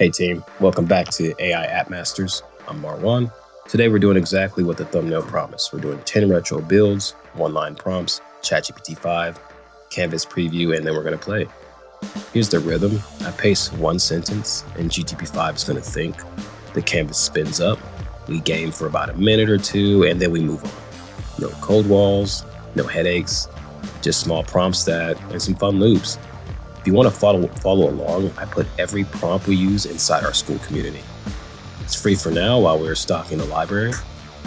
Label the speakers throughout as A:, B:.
A: Hey team, welcome back to AI App Masters. I'm Marwan. Today we're doing exactly what the thumbnail promised. We're doing 10 retro builds, one-line prompts, ChatGPT 5, Canvas preview, and then we're going to play. Here's the rhythm. I paste one sentence and GPT-5 is going to think. The canvas spins up. We game for about a minute or two and then we move on. No cold walls, no headaches, just small prompts and some fun loops. If you want to follow along, I put every prompt we use inside our school community. It's free for now while we're stocking the library,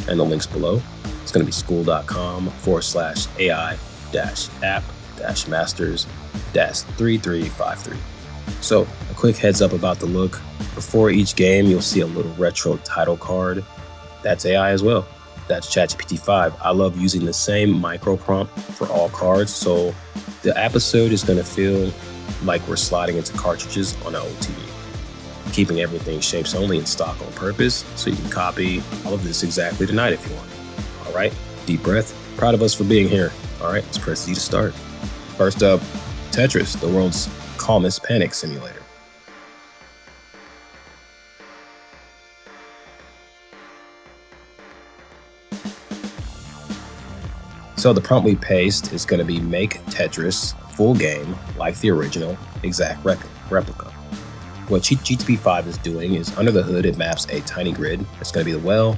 A: and the link's below. It's going to be school.com/AI-app-masters-3353. So, a quick heads up about the look. Before each game, you'll see a little retro title card. That's AI as well. That's ChatGPT 5. I love using the same micro prompt for all cards, so the episode is going to feel like we're sliding into cartridges on an old TV. Keeping everything shapes only in stock on purpose, so you can copy all of this exactly tonight if you want. All right, deep breath. Proud of us for being here. All right, let's press Z to start. First up, Tetris, the world's calmest panic simulator. So the prompt we paste is going to be make Tetris full game like the original exact replica. What GTP5 is doing is under the hood, it maps a tiny grid. It's going to be the well,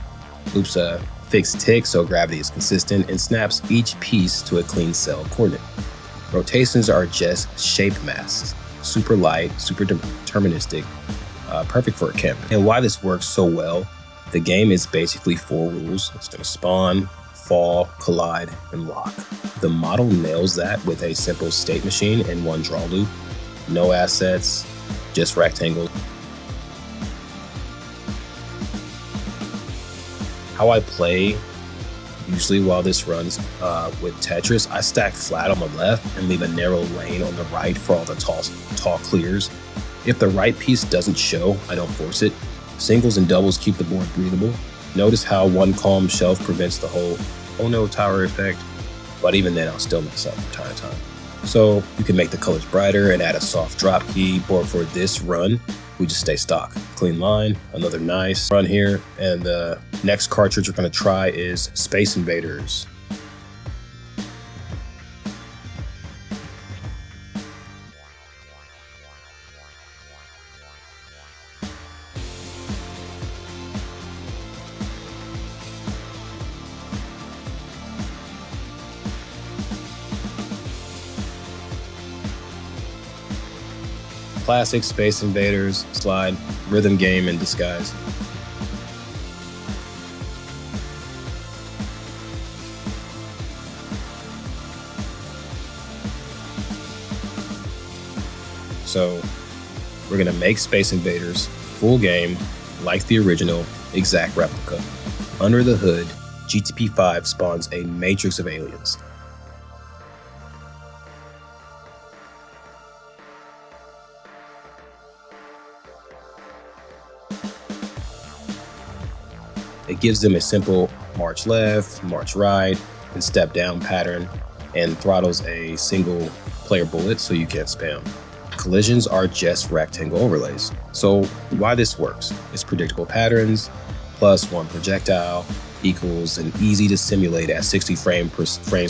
A: loops a fixed tick so gravity is consistent, and snaps each piece to a clean cell coordinate. Rotations are just shape masks, super light, super deterministic, perfect for a campus. And why this works so well, the game is basically 4 rules. It's going to spawn, fall, collide, and lock. The model nails that with a simple state machine and one draw loop. No assets, just rectangles. How I play usually while this runs with Tetris, I stack flat on the left and leave a narrow lane on the right for all the tall clears. If the right piece doesn't show, I don't force it. Singles and doubles keep the board breathable. Notice how one calm shelf prevents the whole oh no tower effect, but even then I'll still mess up from time to time. So you can make the colors brighter and add a soft drop key, but for this run, we just stay stock. Clean line, another nice run here, and the next cartridge we're gonna try is Space Invaders. Classic Space Invaders slide, rhythm game in disguise. So we're gonna make Space Invaders full game like the original exact replica. Under the hood, GTP5 spawns a matrix of aliens. It gives them a simple march left, march right, and step down pattern, and throttles a single player bullet so you can't spam. Collisions are just rectangle overlays. So why this works? It's predictable patterns, plus one projectile equals an easy to simulate at 60 frames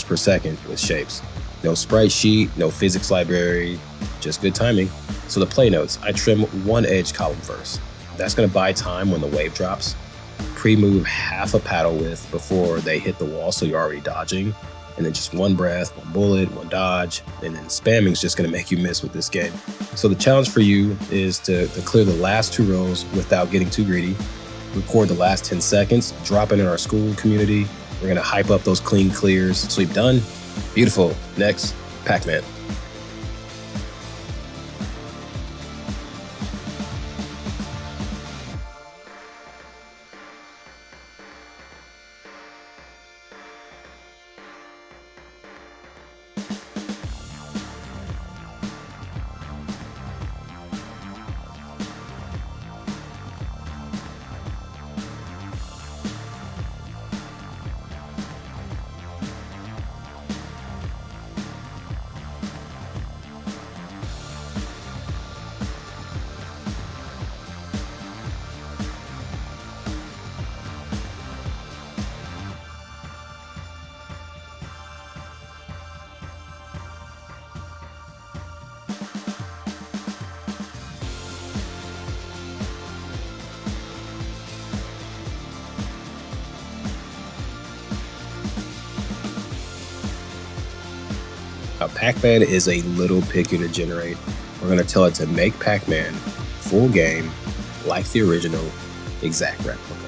A: per second with shapes. No sprite sheet, no physics library, just good timing. So the play notes, I trim one edge column first. That's gonna buy time when the wave drops. Pre-move half a paddle width before they hit the wall so you're already dodging, and then just one breath, one bullet, one dodge, and then spamming is just going to make you miss with this game. So the challenge for you is to clear the last 2 rows without getting too greedy, record the last 10 seconds, drop it in our school community. We're going to hype up those clean clears. Sweep done. Beautiful. Next, Pac-Man. Now, Pac-Man is a little picky to generate. We're going to tell it to make Pac-Man full game like the original, exact replica.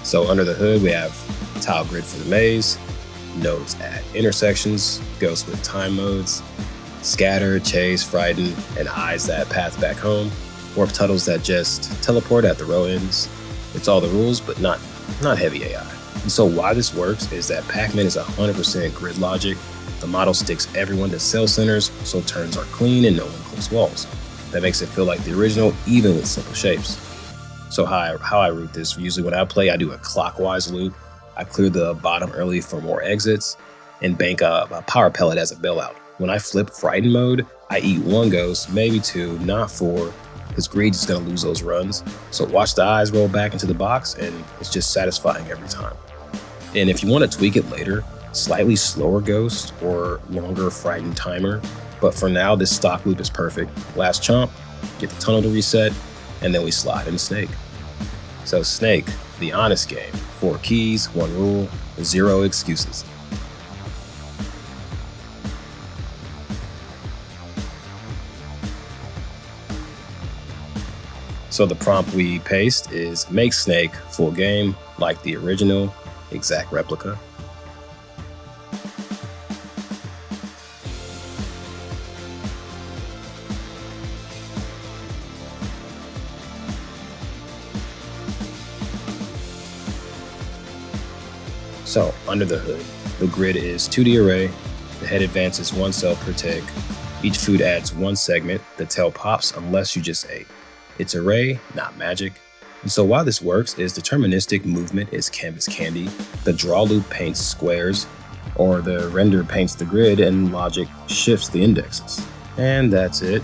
A: So under the hood, we have tile grid for the maze, nodes at intersections, ghosts with time modes, scatter, chase, frighten, and eyes that path back home, warp tunnels that just teleport at the row ends. It's all the rules, but not heavy AI. And so why this works is that Pac-Man is 100% grid logic. The model sticks everyone to cell centers, so turns are clean and no one clips walls. That makes it feel like the original, even with simple shapes. So how I route this, usually when I play, I do a clockwise loop. I clear the bottom early for more exits and bank a power pellet as a bailout. When I flip Frighten mode, I eat one ghost, maybe two, not four, because Greed is going to lose those runs. So watch the eyes roll back into the box, and it's just satisfying every time. And if you want to tweak it later, slightly slower ghost or longer Frighten timer. But for now, this stock loop is perfect. Last chomp, get the tunnel to reset, and then we slide into Snake. So Snake, the honest game. 4 keys, 1 rule, 0 excuses. So the prompt we paste is make Snake full game like the original, exact replica. So under the hood, the grid is 2D array, the head advances 1 cell per tick, each food adds 1 segment, the tail pops unless you just ate. It's array, not magic. And so why this works is deterministic movement is canvas candy, the draw loop paints squares, or the render paints the grid and logic shifts the indexes. And that's it.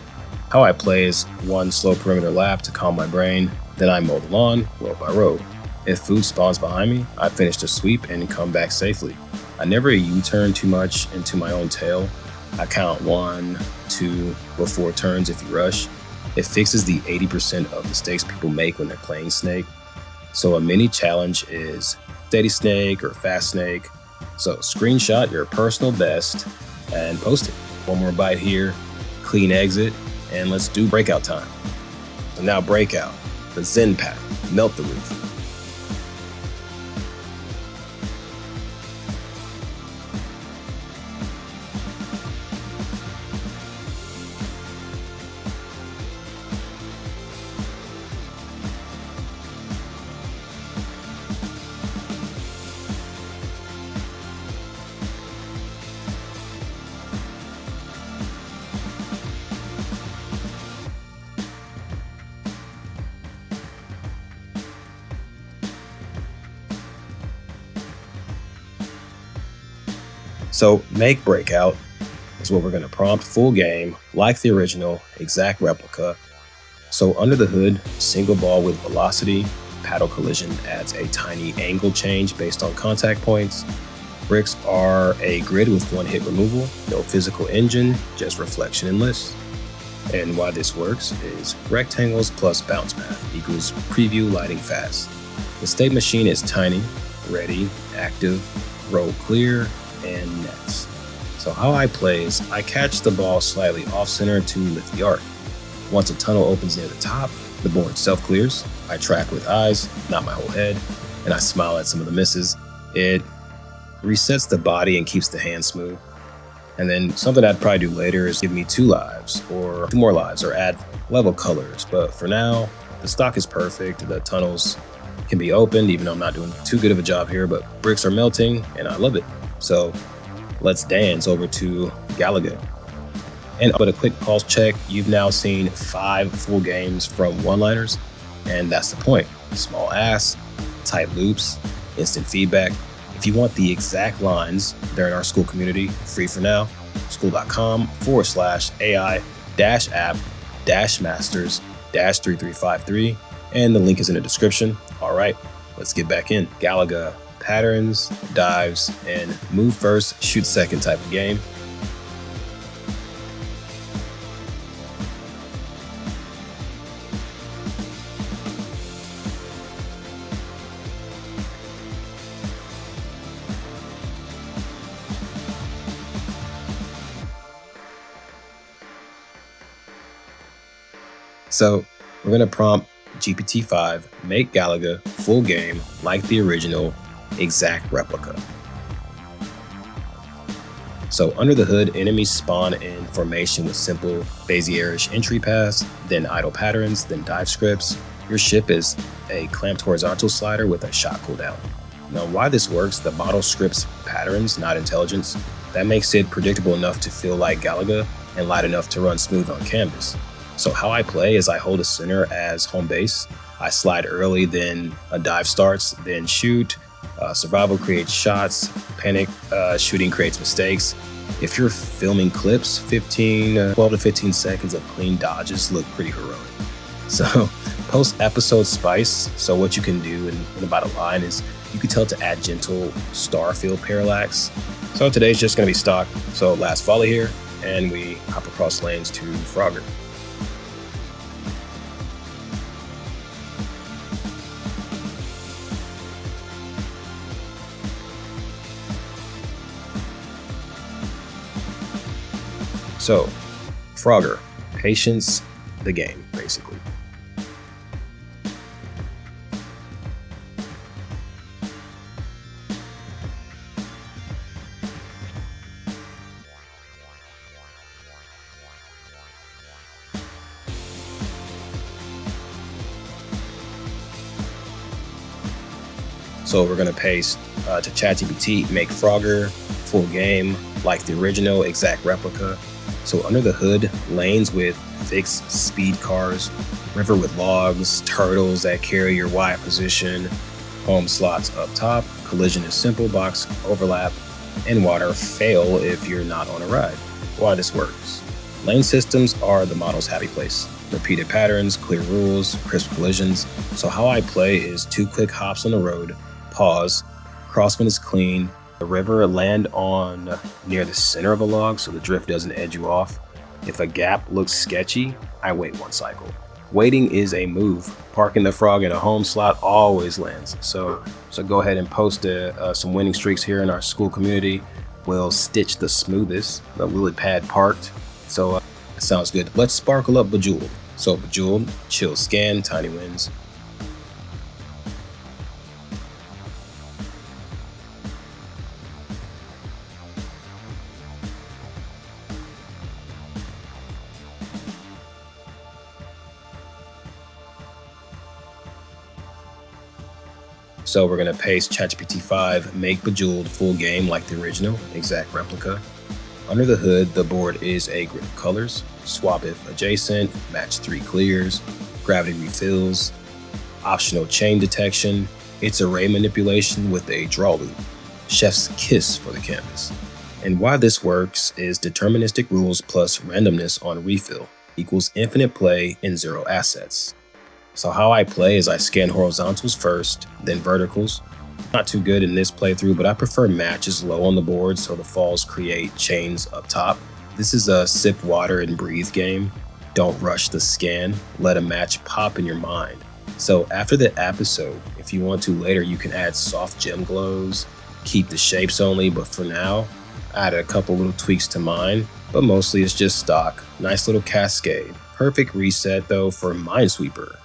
A: How I play is 1 slow perimeter lap to calm my brain, then I mow the lawn row by row. If food spawns behind me, I finish the sweep and come back safely. I never U-turn too much into my own tail. I count 1, 2, or 4 turns if you rush. It fixes the 80% of mistakes people make when they're playing Snake. So a mini challenge is steady Snake or fast Snake. So screenshot your personal best and post it. 1 more bite here, clean exit, and let's do breakout time. So now breakout, the Zen pack, melt the roof. So make Breakout is what we're going to prompt full game, like the original, exact replica. So under the hood, single ball with velocity, paddle collision adds a tiny angle change based on contact points. Bricks are a grid with 1 hit removal, no physical engine, just reflection and list. And why this works is rectangles plus bounce path equals preview lighting fast. The state machine is tiny, ready, active, row clear, and nets. So how I play is I catch the ball slightly off center to lift the arc. Once a tunnel opens near the top, the board self-clears. I track with eyes, not my whole head, and I smile at some of the misses. It resets the body and keeps the hand smooth. And then something I'd probably do later is give me 2 lives or 2 more lives or add level colors. But for now, the stock is perfect. The tunnels can be opened, even though I'm not doing too good of a job here, but bricks are melting and I love it. So let's dance over to Galaga. And but a quick pulse check, you've now seen 5 full games from one-liners. And that's the point. Small asks, tight loops, instant feedback. If you want the exact lines, they're in our school community, free for now, school.com/AI-app-masters-3353. And the link is in the description. All right, let's get back in. Galaga, patterns, dives, and move first, shoot second type of game. So we're going to prompt GPT-5, make Galaga full game like the original, exact replica. So under the hood, enemies spawn in formation with simple Bayesian entry paths, then idle patterns, then dive scripts. Your ship is a clamped horizontal slider with a shot cooldown. Now why this works, the model scripts patterns, not intelligence. That makes it predictable enough to feel like Galaga and light enough to run smooth on canvas. So how I play is I hold a center as home base. I slide early, then a dive starts, then shoot. Survival creates shots. Panic shooting creates mistakes. If you're filming clips, 12 to 15 seconds of clean dodges look pretty heroic. So post-episode spice. So what you can do in about a line is you can tell it to add gentle starfield parallax. So today's just going to be stock. So last volley here, and we hop across lanes to Frogger. So, Frogger, patience, the game, basically. So we're going to paste to ChatGPT, make Frogger, full game, like the original, exact replica. So under the hood, lanes with fixed speed cars, river with logs, turtles that carry your Y position, home slots up top, collision is simple, box overlap, and water fail if you're not on a ride. Why this works. Lane systems are the model's happy place. Repeated patterns, clear rules, crisp collisions. So how I play is 2 quick hops on the road, pause, cross when it's clean, the river, land on near the center of a log so the drift doesn't edge you off. If a gap looks sketchy, I wait 1 cycle. Waiting is a move. Parking the frog in a home slot always lands. So go ahead and post some winning streaks here in our school community. We'll stitch the smoothest, the lily pad parked. So sounds good. Let's sparkle up Bejeweled. So Bejeweled, chill scan, tiny wins. So we're going to paste ChatGPT-5, make Bejeweled full game like the original, exact replica. Under the hood, the board is a grid of colors. Swap if adjacent, match 3 clears, gravity refills, optional chain detection. It's array manipulation with a draw loop. Chef's kiss for the canvas. And why this works is deterministic rules plus randomness on refill equals infinite play and 0 assets. So how I play is I scan horizontals first, then verticals. Not too good in this playthrough, but I prefer matches low on the board so the falls create chains up top. This is a sip water and breathe game. Don't rush the scan, let a match pop in your mind. So after the episode, if you want to later, you can add soft gem glows, keep the shapes only, but for now, I added a couple little tweaks to mine, but mostly it's just stock. Nice little cascade. Perfect reset though for Minesweeper.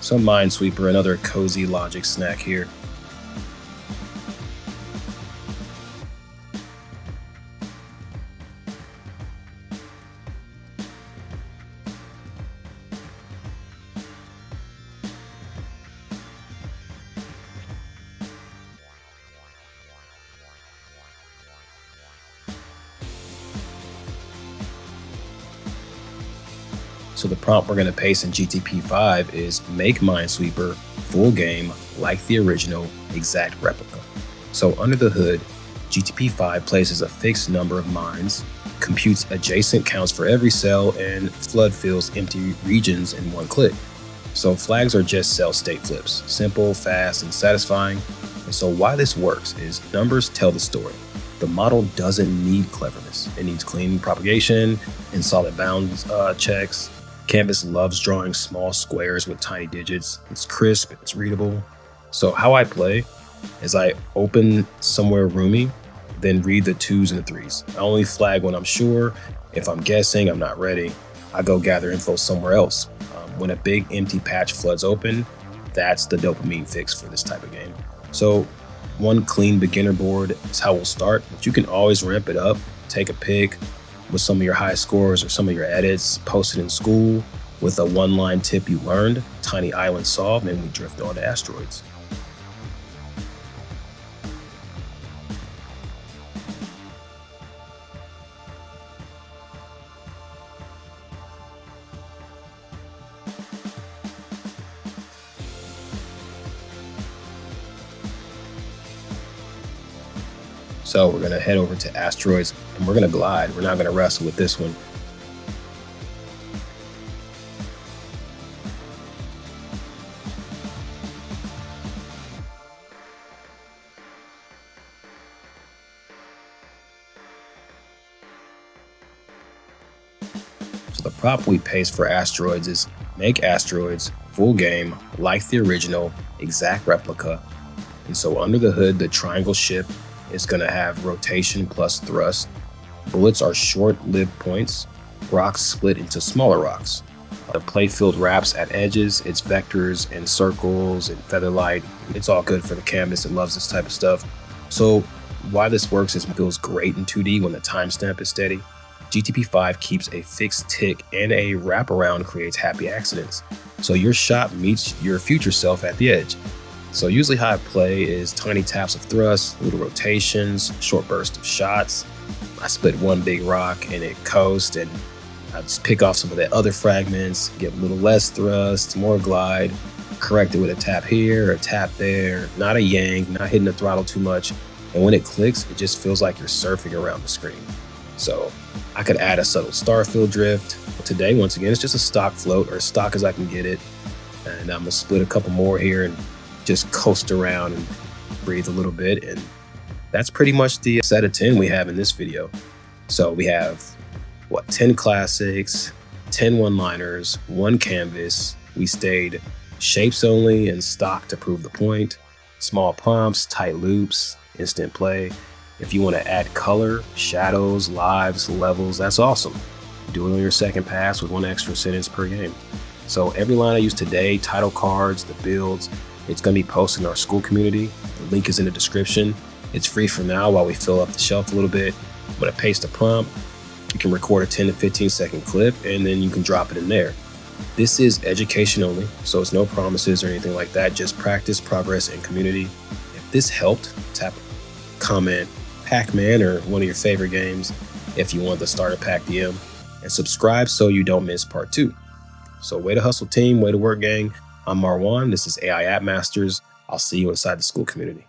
A: Some Minesweeper, another cozy logic snack here. So the prompt we're going to paste in GTP5 is make Minesweeper full game like the original exact replica. So under the hood, GTP5 places a fixed number of mines, computes adjacent counts for every cell, and flood fills empty regions in one click. So flags are just cell state flips, simple, fast, and satisfying. And so why this works is numbers tell the story. The model doesn't need cleverness. It needs clean propagation and solid bounds checks. Canvas loves drawing small squares with tiny digits. It's crisp, it's readable. So how I play is I open somewhere roomy, then read the 2s and the 3s. I only flag when I'm sure. If I'm guessing, I'm not ready, I go gather info somewhere else. When a big empty patch floods open, that's the dopamine fix for this type of game. So one clean beginner board is how we'll start, but you can always ramp it up, take a pick with some of your high scores or some of your edits, post it in school with a one-line tip you learned, tiny island solved, and we drift on to Asteroids. So we're gonna head over to Asteroids and we're gonna glide. We're not gonna wrestle with this one. So the prop we paste for Asteroids is make Asteroids full game like the original exact replica. And so under the hood, the triangle ship is going to have rotation plus thrust. Bullets are short-lived points. Rocks split into smaller rocks. The play-filled wraps at edges, it's vectors and circles and featherlight. It's all good for the canvas. It loves this type of stuff. So why this works is it feels great in 2D when the timestamp is steady. GTP5 keeps a fixed tick, and a wraparound creates happy accidents. So your shot meets your future self at the edge. So usually how I play is tiny taps of thrust, little rotations, short bursts of shots. I split one big rock and it coasts, and I just pick off some of the other fragments, get a little less thrust, more glide, correct it with a tap here, a tap there, not a yank, not hitting the throttle too much. And when it clicks, it just feels like you're surfing around the screen. So I could add a subtle starfield drift. Today, once again, it's just a stock float, or as stock as I can get it. And I'm gonna split a couple more here and just coast around and breathe a little bit. And that's pretty much the set of 10 we have in this video. So we have, 10 classics, 10 one-liners, 1 canvas. We stayed shapes only and stock to prove the point. Small prompts, tight loops, instant play. If you want to add color, shadows, lives, levels, that's awesome. Do it on your second pass with 1 extra sentence per game. So every line I used today, title cards, the builds, it's going to be posted in our school community. The link is in the description. It's free for now while we fill up the shelf a little bit. I'm going to paste a prompt. You can record a 10 to 15 second clip, and then you can drop it in there. This is education only, so it's no promises or anything like that. Just practice, progress, and community. If this helped, tap, comment, Pac-Man or one of your favorite games if you want to start a Pac DM, and subscribe so you don't miss part 2. So way to hustle team, way to work gang. I'm Marwan, this is AI App Masters. I'll see you inside the school community.